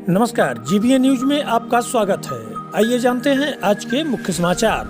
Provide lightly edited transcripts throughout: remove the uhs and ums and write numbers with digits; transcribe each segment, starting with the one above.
नमस्कार, GBA news में आपका स्वागत है। आइए जानते हैं आज के मुख्य समाचार।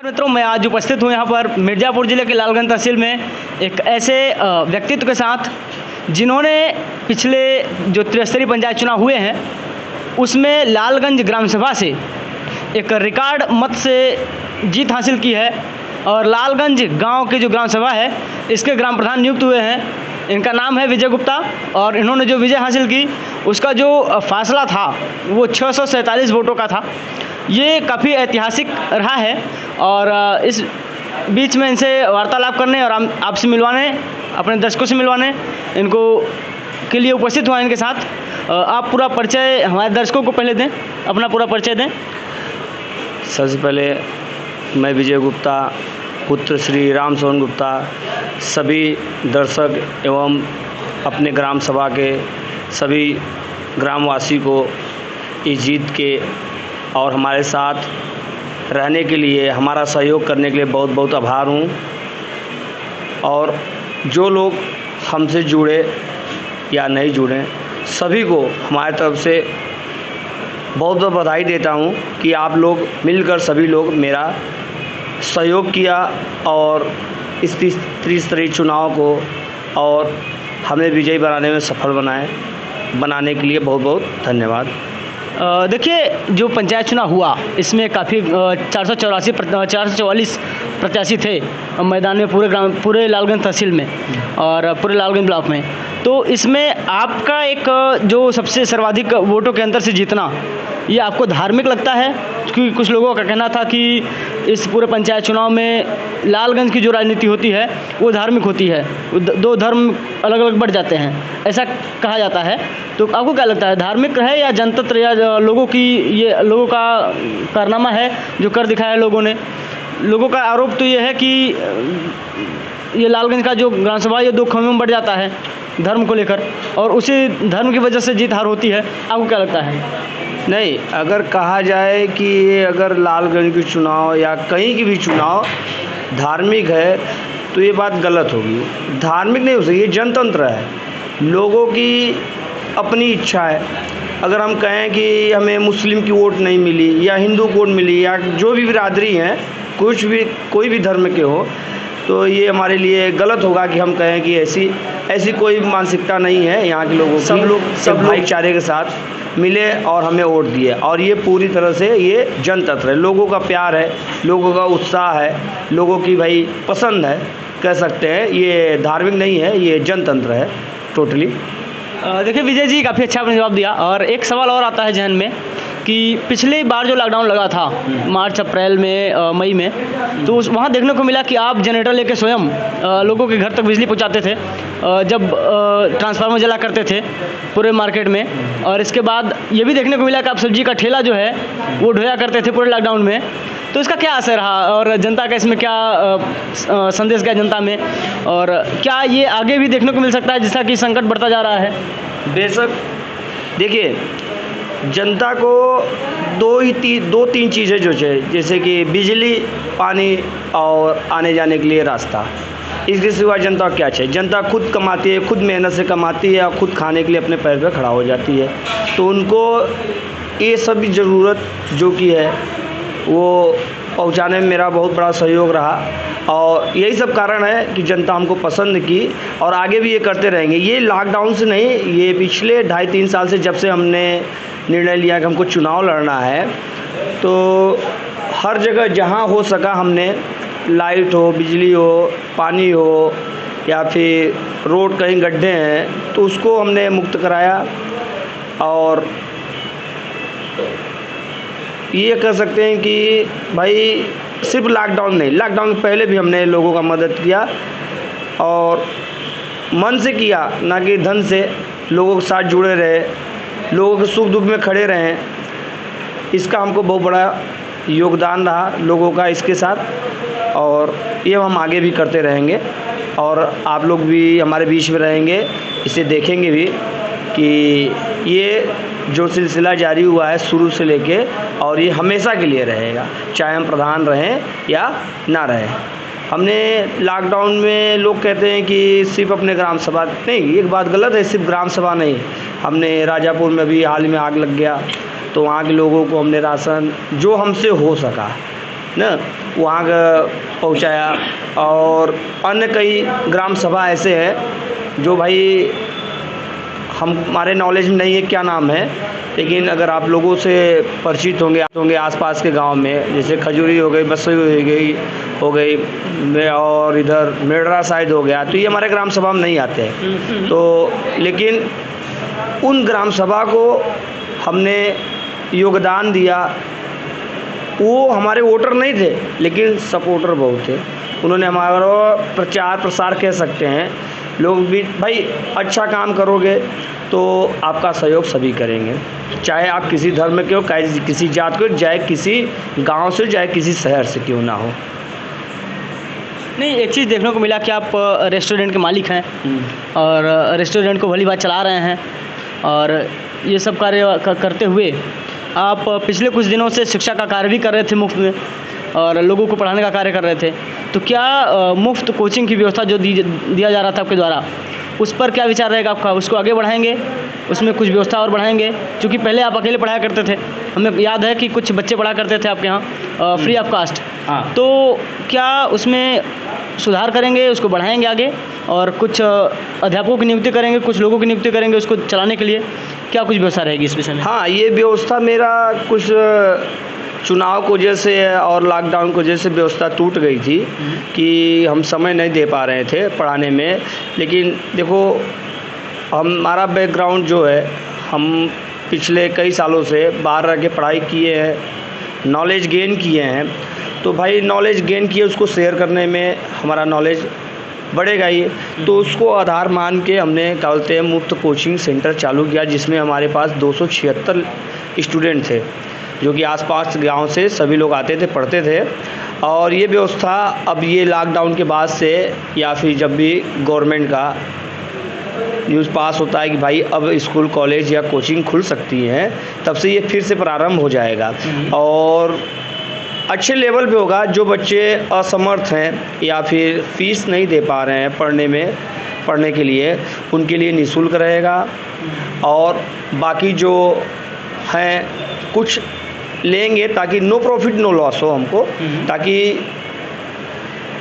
मित्रों, मैं आज उपस्थित हूँ यहाँ पर मिर्जापुर जिले के लालगंज तहसील में एक ऐसे व्यक्तित्व के साथ जिन्होंने पिछले जो त्रिस्तरीय पंचायत चुनाव हुए हैं उसमें लालगंज ग्राम सभा से एक रिकॉर्ड मत से जीत हासिल की है और लालगंज गांव के जो ग्राम सभा है इसके ग्राम प्रधान नियुक्त हुए हैं। इनका नाम है विजय गुप्ता और इन्होंने जो विजय हासिल की उसका जो फासला था वो 647 वोटों का था। ये काफ़ी ऐतिहासिक रहा है और इस बीच में इनसे वार्तालाप करने और आपसे मिलवाने, अपने दर्शकों से मिलवाने इनको के लिए उपस्थित हुआ इनके साथ। आप पूरा परिचय हमारे दर्शकों को पहले दें, अपना पूरा परिचय दें। सबसे पहले मैं विजय गुप्ता पुत्र श्री राम सोहन गुप्ता सभी दर्शक एवं अपने ग्राम सभा के सभी ग्रामवासी को इस जीत के और हमारे साथ रहने के लिए, हमारा सहयोग करने के लिए बहुत बहुत आभार हूँ। और जो लोग हमसे जुड़े या नहीं जुड़े सभी को हमारी तरफ से बहुत बहुत बधाई देता हूँ कि आप लोग मिलकर सभी लोग मेरा सहयोग किया और इस त्रिस्तरीय चुनाव को और हमें विजयी बनाने में सफल बनाने के लिए बहुत बहुत धन्यवाद। देखिए, जो पंचायत चुनाव हुआ इसमें काफ़ी 444 प्रत्याशी थे मैदान में पूरे लालगंज तहसील में और पूरे लालगंज ब्लॉक में। तो इसमें आपका एक जो सबसे सर्वाधिक वोटों के अंतर से जीतना, ये आपको धार्मिक लगता है? क्योंकि कुछ लोगों का कहना था कि इस पूरे पंचायत चुनाव में लालगंज की जो राजनीति होती है वो धार्मिक होती है, दो धर्म अलग अलग बढ़ जाते हैं, ऐसा कहा जाता है। तो आपको क्या लगता है, धार्मिक है या जनतंत्र या लोगों का कारनामा है जो कर दिखाया है लोगों ने? लोगों का आरोप तो ये है कि ये लालगंज का जो ग्राम सभा ये दो खंभों में बढ़ जाता है धर्म को लेकर और उसी धर्म की वजह से जीत हार होती है। आपको क्या लगता है? नहीं, अगर कहा जाए कि अगर लालगंज की चुनाव या कहीं की भी चुनाव धार्मिक है तो ये बात गलत होगी। धार्मिक नहीं हो सकती, ये जनतंत्र है, लोगों की अपनी इच्छा है। अगर हम कहें कि हमें मुस्लिम की वोट नहीं मिली या हिंदू की वोट मिली या जो भी बिरादरी हैं कोई भी धर्म के हो तो ये हमारे लिए गलत होगा कि हम कहें कि ऐसी कोई मानसिकता नहीं है यहाँ के लोगों की। सब भाईचारे के साथ मिले और हमें वोट दिए और ये पूरी तरह से ये जनतंत्र है, लोगों का प्यार है, लोगों का उत्साह है, लोगों की भाई पसंद है, कह सकते हैं। ये धार्मिक नहीं है, ये जनतंत्र है टोटली। देखिए विजय जी, काफ़ी अच्छा आपने जवाब दिया और एक सवाल और आता है जहन में कि पिछली बार जो लॉकडाउन लगा था मार्च अप्रैल में मई में, तो वहाँ देखने को मिला कि आप जनरेटर लेके स्वयं लोगों के घर तक बिजली पहुँचाते थे जब ट्रांसफार्मर जला करते थे पूरे मार्केट में। और इसके बाद ये भी देखने को मिला कि आप सब्जी का ठेला जो है वो ढोया करते थे पूरे लॉकडाउन में। तो इसका क्या असर रहा और जनता का इसमें क्या संदेश गया जनता में, और क्या ये आगे भी देखने को मिल सकता है जैसा कि संकट बढ़ता जा रहा है? बेशक, देखिए जनता को दो तीन चीज़ें जो है, जैसे कि बिजली, पानी और आने जाने के लिए रास्ता, इसके सिवा जनता क्या चाहिए? जनता खुद कमाती है, खुद मेहनत से कमाती है और खुद खाने के लिए अपने पैर पर खड़ा हो जाती है। तो उनको ये सभी ज़रूरत जो कि है वो पहुंचाने में मेरा बहुत बड़ा सहयोग रहा और यही सब कारण है कि जनता हमको पसंद की और आगे भी ये करते रहेंगे। ये लॉकडाउन से नहीं, ये पिछले 2.5-3 साल से जब से हमने निर्णय लिया कि हमको चुनाव लड़ना है तो हर जगह जहां हो सका हमने, लाइट हो, बिजली हो, पानी हो या फिर रोड कहीं गड्ढे हैं तो उसको हमने मुक्त कराया। और ये कह सकते हैं कि भाई सिर्फ लॉकडाउन नहीं, लॉकडाउन पहले भी हमने लोगों का मदद किया और मन से किया, ना कि धन से। लोगों के साथ जुड़े रहे, लोगों के सुख दुख में खड़े रहें, इसका हमको बहुत बड़ा योगदान रहा लोगों का इसके साथ और ये हम आगे भी करते रहेंगे और आप लोग भी हमारे बीच में रहेंगे, इसे देखेंगे भी कि ये जो सिलसिला जारी हुआ है शुरू से लेके और ये हमेशा के लिए रहेगा, चाहे हम प्रधान रहें या ना रहें। हमने लॉकडाउन में लोग कहते हैं कि सिर्फ अपने ग्राम सभा, नहीं, एक बात गलत है, सिर्फ ग्राम सभा नहीं, हमने राजापुर में भी हाल में आग लग गया, तो वहाँ के लोगों को हमने राशन जो हमसे हो सका न वहाँ का पहुँचाया। और अन्य कई ग्राम सभा ऐसे हैं जो भाई हमारे नॉलेज में नहीं है क्या नाम है, लेकिन अगर आप लोगों से परिचित होंगे आसपास के गांव में, जैसे खजूरी हो गई, बसई हो गई और इधर मेडरा साइड हो गया, तो ये हमारे ग्राम सभा में नहीं आते हैं। तो लेकिन उन ग्राम सभा को हमने योगदान दिया। वो हमारे वोटर नहीं थे लेकिन सपोर्टर बहुत थे। उन्होंने हमारा प्रचार प्रसार कह सकते हैं, लोग भी भाई अच्छा काम करोगे तो आपका सहयोग सभी करेंगे, चाहे आप किसी धर्म के हो, किसी जात के हो, चाहे किसी गांव से, चाहे किसी शहर से क्यों ना हो। नहीं, एक चीज़ देखने को मिला कि आप रेस्टोरेंट के मालिक हैं और रेस्टोरेंट को भली बात चला रहे हैं, और ये सब कार्य करते हुए आप पिछले कुछ दिनों से शिक्षा का कार्य भी कर रहे थे मुफ्त में, और लोगों को पढ़ाने का कार्य कर रहे थे। तो क्या मुफ्त कोचिंग की व्यवस्था जो दिया जा रहा था आपके द्वारा, उस पर क्या विचार रहेगा आपका? उसको आगे बढ़ाएंगे, उसमें कुछ व्यवस्था और बढ़ाएंगे? क्योंकि पहले आप अकेले पढ़ाया करते थे, हमें याद है कि कुछ बच्चे पढ़ा करते थे आपके यहाँ फ्री ऑफ कास्ट। हाँ। तो क्या उसमें सुधार करेंगे, उसको बढ़ाएंगे आगे, और कुछ अध्यापकों की नियुक्ति करेंगे, कुछ लोगों की नियुक्ति करेंगे उसको चलाने के लिए? क्या कुछ व्यवस्था रहेगी इस विषय में? हाँ, ये व्यवस्था मेरा कुछ चुनाव की वजह से और लॉकडाउन की वजह से व्यवस्था टूट गई थी कि हम समय नहीं दे पा रहे थे पढ़ाने में। लेकिन देखो, हमारा बैकग्राउंड जो है, हम पिछले कई सालों से बाहर रह के पढ़ाई किए हैं, नॉलेज गेन किए हैं। तो भाई नॉलेज गेन किए, उसको शेयर करने में हमारा नॉलेज बढ़ेगा ही। तो उसको आधार मान के हमने क्या बोलते हैं मुफ्त कोचिंग सेंटर चालू किया, जिसमें हमारे पास 276 स्टूडेंट थे, जो कि आसपास गांव से सभी लोग आते थे, पढ़ते थे। और ये व्यवस्था अब ये लॉकडाउन के बाद से, या फिर जब भी गवर्नमेंट का न्यूज़ पास होता है कि भाई अब स्कूल, कॉलेज या कोचिंग खुल सकती हैं, तब से ये फिर से प्रारंभ हो जाएगा। और अच्छे लेवल पे होगा। जो बच्चे असमर्थ हैं या फिर फीस नहीं दे पा रहे हैं पढ़ने के लिए, उनके लिए निःशुल्क रहेगा। और बाकी जो हैं कुछ लेंगे, ताकि नो प्रॉफिट नो लॉस हो हमको, ताकि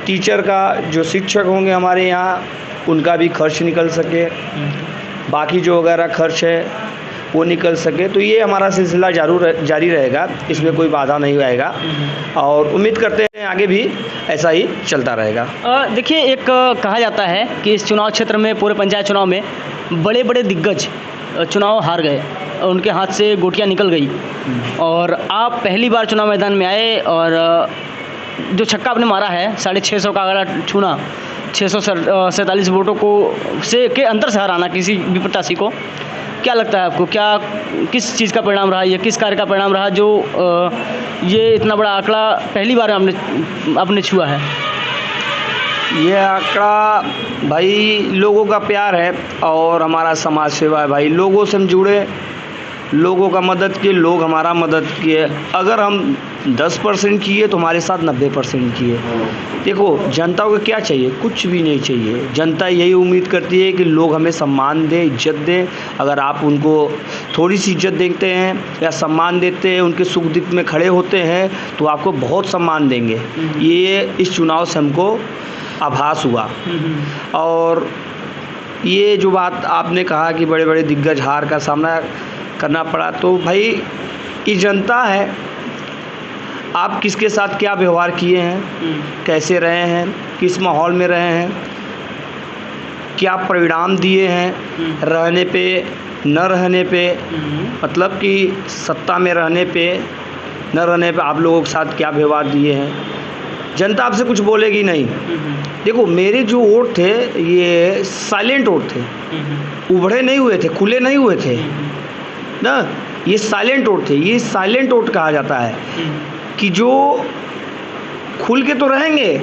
टीचर का जो शिक्षक होंगे हमारे यहाँ, उनका भी खर्च निकल सके, बाकी जो वगैरह खर्च है वो निकल सके। तो ये हमारा सिलसिला जारी रहेगा, इसमें कोई बाधा नहीं आएगा, और उम्मीद करते हैं आगे भी ऐसा ही चलता रहेगा। देखिए, एक कहा जाता है कि इस चुनाव क्षेत्र में, पूरे पंचायत चुनाव में बड़े बड़े दिग्गज चुनाव हार गए, उनके हाथ से गोटियां निकल गई, और आप पहली बार चुनाव मैदान में आए, और जो छक्का आपने मारा है 650 का आंकड़ा छूना, 647 वोटों को के अंतर से हराना किसी भी प्रत्याशी को, क्या लगता है आपको? क्या किस चीज़ का परिणाम रहा, ये किस कार्य का परिणाम रहा जो ये इतना बड़ा आंकड़ा पहली बार आपने छुआ है? ये आंकड़ा भाई लोगों का प्यार है और हमारा समाज सेवा है। भाई लोगों से हम जुड़े, लोगों का मदद किए, लोग हमारा मदद किए। अगर हम 10% किए तो हमारे साथ 90% किए। देखो, जनता को क्या चाहिए? कुछ भी नहीं चाहिए। जनता यही उम्मीद करती है कि लोग हमें सम्मान दें, इज्जत दें। अगर आप उनको थोड़ी सी इज्जत देते हैं या सम्मान देते हैं, उनके सुख दुख में खड़े होते हैं, तो आपको बहुत सम्मान देंगे। ये इस चुनाव से हमको आभास हुआ। और ये जो बात आपने कहा कि बड़े बड़े दिग्गज हार का सामना करना पड़ा, तो भाई ये जनता है। आप किसके साथ क्या व्यवहार किए हैं, कैसे रहे हैं, किस माहौल में रहे हैं, क्या परिणाम दिए हैं, रहने पे न रहने पे, मतलब कि सत्ता में रहने पे न रहने पे आप लोगों के साथ क्या व्यवहार दिए हैं। जनता आपसे कुछ बोलेगी नहीं। देखो, मेरे जो वोट थे ये साइलेंट वोट थे, उभरे नहीं हुए थे, खुले नहीं हुए थे ना, ये साइलेंट वोट थे। ये साइलेंट वोट कहा जाता है कि जो खुल के तो रहेंगे,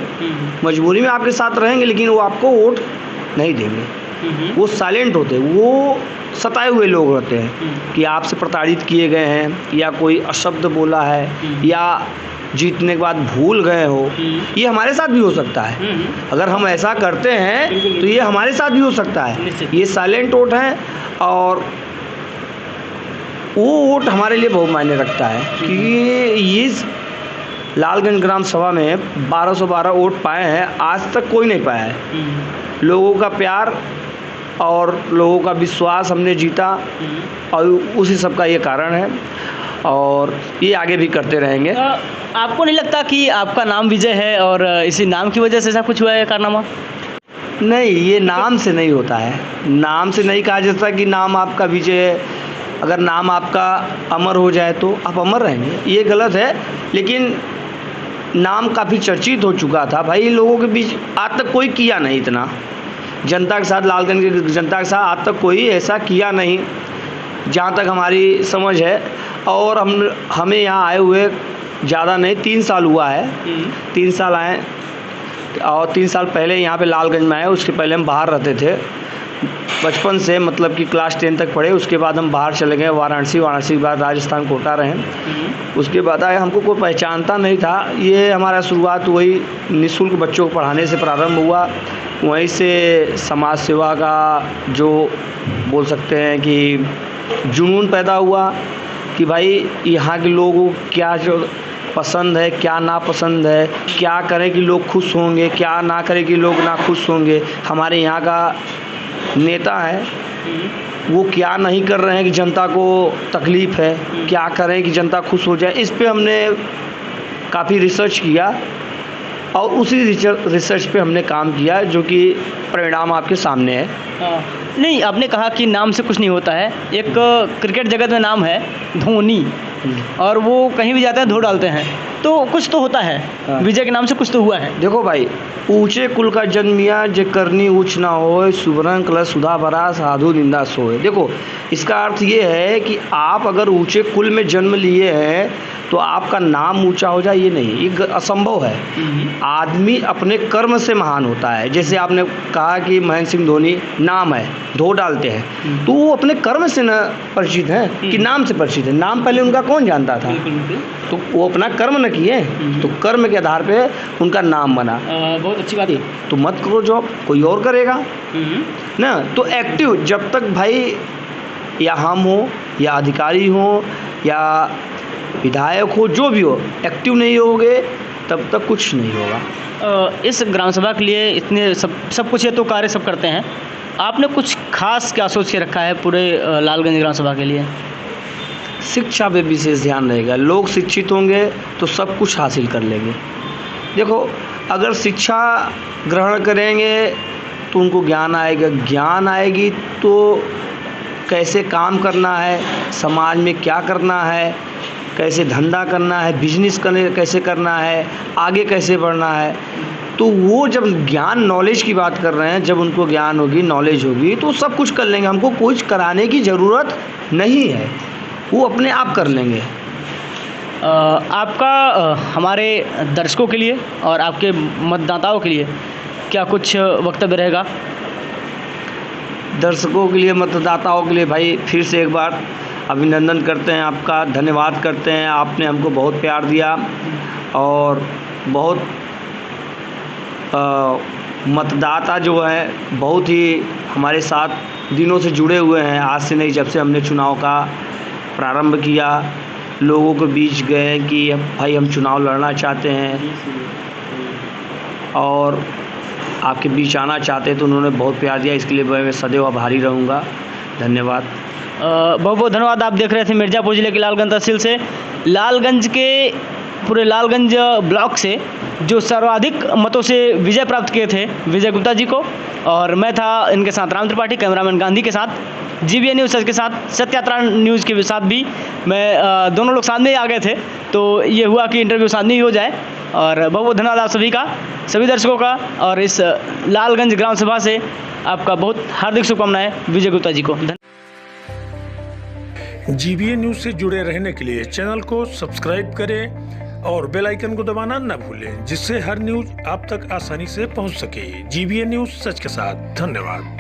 मजबूरी में आपके साथ रहेंगे, लेकिन वो आपको वोट नहीं देंगे। वो साइलेंट होते, वो सताए हुए लोग होते हैं कि आपसे प्रताड़ित किए गए हैं, या कोई अशब्द बोला है, या जीतने के बाद भूल गए हो। ये हमारे साथ भी हो सकता है। अगर हम ऐसा करते हैं तो ये हमारे साथ भी हो सकता है। ये साइलेंट वोट है। और वो वोट हमारे लिए बहुत मायने रखता है, क्योंकि ये लालगंज ग्राम सभा में 1212 वोट पाए हैं, आज तक कोई नहीं पाया है। लोगों का प्यार और लोगों का विश्वास हमने जीता, और उसी सब का ये कारण है, और ये आगे भी करते रहेंगे। आपको नहीं लगता कि आपका नाम विजय है और इसी नाम की वजह से ऐसा कुछ हुआ है कारनामा? नहीं, ये नाम से नहीं होता है, नाम से नहीं कहा जाता कि नाम आपका विजय है। अगर नाम आपका अमर हो जाए तो आप अमर रहेंगे, ये गलत है। लेकिन नाम काफ़ी चर्चित हो चुका था भाई, लोगों के बीच आज तक कोई किया नहीं इतना, जनता के साथ, लालगंज की जनता के साथ आज तक कोई ऐसा किया नहीं, जहाँ तक हमारी समझ है। और हमें यहाँ आए हुए ज़्यादा नहीं, 3 साल हुआ है, 3 साल आए, और 3 साल पहले यहाँ पे लालगंज में आए। उसके पहले हम बाहर रहते थे, बचपन से, मतलब कि क्लास 10 तक पढ़े। उसके बाद हम बाहर चले गए वाराणसी के बाद राजस्थान, कोटा रहे। उसके बाद आए, हमको कोई पहचानता नहीं था। ये हमारा शुरुआत वही निःशुल्क बच्चों को पढ़ाने से प्रारंभ हुआ, वहीं से समाज सेवा का जो बोल सकते हैं कि जुनून पैदा हुआ कि भाई यहाँ के लोगों को क्या जो पसंद है, क्या नापसंद है, क्या करें कि लोग खुश होंगे, क्या ना करें कि लोग ना खुश होंगे। हमारे यहाँ का नेता है, वो क्या नहीं कर रहे हैं कि जनता को तकलीफ़ है, क्या करें कि जनता खुश हो जाए। इस पे हमने काफ़ी रिसर्च किया, और उसी रिसर्च पे हमने काम किया, जो कि परिणाम आपके सामने है। नहीं, आपने कहा कि नाम से कुछ नहीं होता है। एक क्रिकेट जगत में नाम है धोनी, और वो कहीं भी जाते हैं धो डालते हैं, तो कुछ तो होता है। विजय के नाम से कुछ तो हुआ है। देखो भाई, ऊंचे कुल का जन्मिया जे करनी ऊँच ना होए, सुवर्ण कलश सुधा भरा साधु निंदा सोए। देखो, इसका अर्थ ये है कि आप अगर ऊंचे कुल में जन्म लिए हैं तो आपका नाम ऊंचा हो जाए, ये नहीं, ये असंभव है। आदमी अपने कर्म से महान होता है। जैसे आपने कहा कि महेंद्र सिंह धोनी नाम है, धो डालते हैं, तो वो अपने कर्म से न परिचित हैं कि नाम से परिचित है। नाम पहले उनका कौन जानता था? तो वो अपना कर्म न किए, तो कर्म के आधार पे उनका नाम बना। बहुत अच्छी बात है। तो मत करो जॉब, कोई और करेगा ना। तो एक्टिव जब तक भाई, या हम हो या अधिकारी हो या विधायक हो, जो भी हो, एक्टिव नहीं होगे तब तक कुछ नहीं होगा। इस ग्राम सभा के लिए इतने सब कुछ है तो कार्य सब करते हैं, आपने कुछ खास क्या सोच के रखा है पूरे लालगंज ग्राम सभा के लिए? शिक्षा पे विशेष ध्यान रहेगा। लोग शिक्षित होंगे तो सब कुछ हासिल कर लेंगे। देखो, अगर शिक्षा ग्रहण करेंगे तो उनको ज्ञान आएगा, ज्ञान आएगी तो कैसे काम करना है, समाज में क्या करना है, कैसे धंधा करना है, बिजनेस कैसे करना है, आगे कैसे बढ़ना है। तो वो जब ज्ञान, नॉलेज की बात कर रहे हैं, जब उनको ज्ञान होगी, नॉलेज होगी, तो सब कुछ कर लेंगे। हमको कुछ कराने की ज़रूरत नहीं है, वो अपने आप कर लेंगे। आपका हमारे दर्शकों के लिए और आपके मतदाताओं के लिए क्या कुछ वक्तव्य रहेगा? दर्शकों के लिए, मतदाताओं के लिए भाई फिर से एक बार अभिनंदन करते हैं, आपका धन्यवाद करते हैं। आपने हमको बहुत प्यार दिया, और बहुत मतदाता जो है बहुत ही हमारे साथ दिनों से जुड़े हुए हैं। आज से नहीं, जब से हमने चुनाव का प्रारंभ किया, लोगों के बीच गए कि भाई हम चुनाव लड़ना चाहते हैं और आपके बीच आना चाहते हैं, तो उन्होंने बहुत प्यार दिया। इसके लिए मैं सदैव आभारी रहूँगा। धन्यवाद। बहुत बहुत धन्यवाद। आप देख रहे थे मिर्ज़ापुर ज़िले के लालगंज तहसील से, लालगंज के पूरे लालगंज ब्लॉक से जो सर्वाधिक मतों से विजय प्राप्त किए थे विजय गुप्ता जी को, और मैं था इनके साथ राम त्रिपाठी, कैमरामैन गांधी के साथ, GBA न्यूज़ के साथ, सत्यात्रा न्यूज़ के साथ भी मैं, दोनों लोग साथ में ही आ गए थे, तो ये हुआ कि इंटरव्यू साथ में ही हो जाए। और बहुत बहुत धन्यवाद आप सभी का, सभी दर्शकों का, और इस लालगंज ग्राम सभा से आपका बहुत हार्दिक शुभकामनाएं विजय गुप्ता जी को। GBA न्यूज़ से जुड़े रहने के लिए चैनल को सब्सक्राइब करें और बेल आइकन को दबाना न भूलें, जिससे हर न्यूज़ आप तक आसानी से पहुंच सके। GBA न्यूज़, सच के साथ। धन्यवाद।